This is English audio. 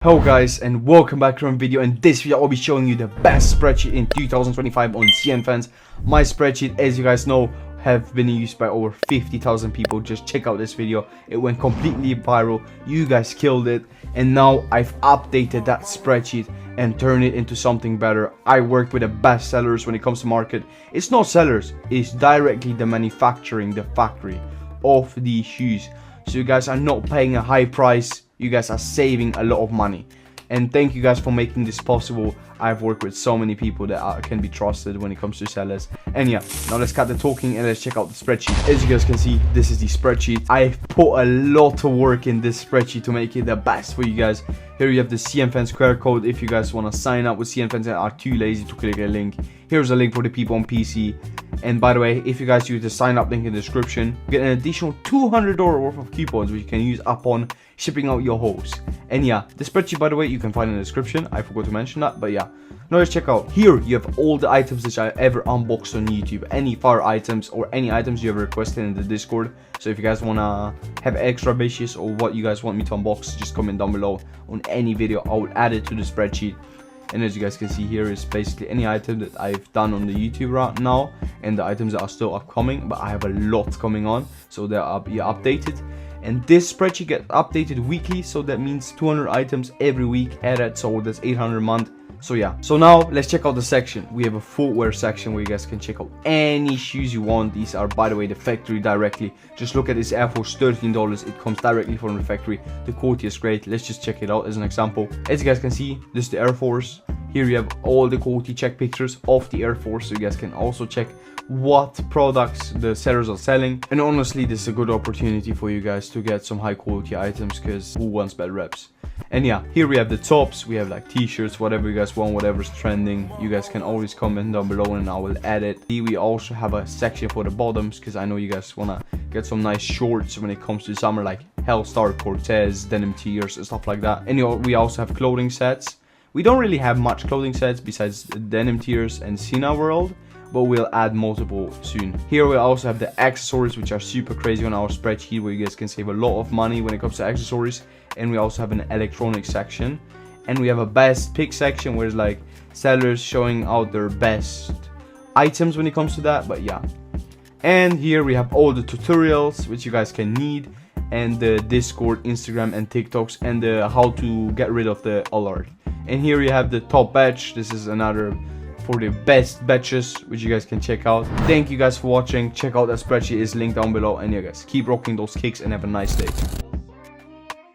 Hello guys, and welcome back to another video. In this video I'll be showing you the best spreadsheet in 2025 on Cnfans. My spreadsheet, as you guys know, have been used by over 50,000 people. Just check out this video. It went completely viral. You guys killed it, and now I've updated that spreadsheet and turned it into something better. I work with the best sellers when it comes to market. It's not sellers, it's directly the manufacturing, the factory of these shoes. So you guys are not paying a high price. You guys are saving a lot of money, and thank you guys for making this possible. I've worked with so many people that can be trusted when it comes to sellers. And yeah, now let's cut the talking and let's check out the spreadsheet. As you guys can see, this is the spreadsheet. I've put a lot of work in this spreadsheet to make it the best for you guys. Here you have the Cnfans QR code if you guys want to sign up with Cnfans and are too lazy to click a link. Here's a link for the people on PC. And by the way, if you guys use the sign up link in the description, you get an additional $200 worth of coupons which you can use upon shipping out your hose. And yeah, the spreadsheet, by the way, you can find in the description. I forgot to mention that, but yeah. Now let's check out. Here you have all the items that I ever unboxed on YouTube. Any fire items or any items you ever requested in the Discord. So if you guys wanna have extra wishes or what you guys want me to unbox, just comment down below on any video. I will add it to the spreadsheet. And as you guys can see, here is basically any item that I've done on the YouTube right now, and the items that are still upcoming, but I have a lot coming on, so they'll be updated. And this spreadsheet gets updated weekly, so that means 200 items every week added, so that's 800 a month. So yeah, so now let's check out the section. We have a footwear section where you guys can check out any shoes you want. These are, by the way, the factory directly. Just look at this Air Force, $13. It comes directly from the factory. The quality is great. Let's just check it out as an example. As you guys can see, this is the Air Force. Here you have all the quality check pictures of the Air Force, so you guys can also check what products the sellers are selling. And honestly, this is a good opportunity for you guys to get some high quality items, because who wants bad reps? And yeah, here we have the tops. We have like t-shirts, whatever you guys want, whatever's trending. You guys can always comment down below and I will add it. We also have a section for the bottoms, because I know you guys want to get some nice shorts when it comes to summer, like Hellstar, Cortez, denim tears and stuff like that. And you know, we also have clothing sets. We don't really have much clothing sets besides denim tears and Cena World, but we'll add multiple soon. Here we also have the accessories, which are super crazy on our spreadsheet, where you guys can save a lot of money when it comes to accessories. And we also have an electronics section, and we have a best pick section where it's like sellers showing out their best items when it comes to that. But yeah, and here we have all the tutorials which you guys can need, and the Discord, Instagram and TikToks, and the how to get rid of the alert. And here you have the top batch. This is another for the best batches which you guys can check out. Thank you guys for watching. Check out that spreadsheet, is linked down below. And yeah guys, keep rocking those kicks and have a nice day.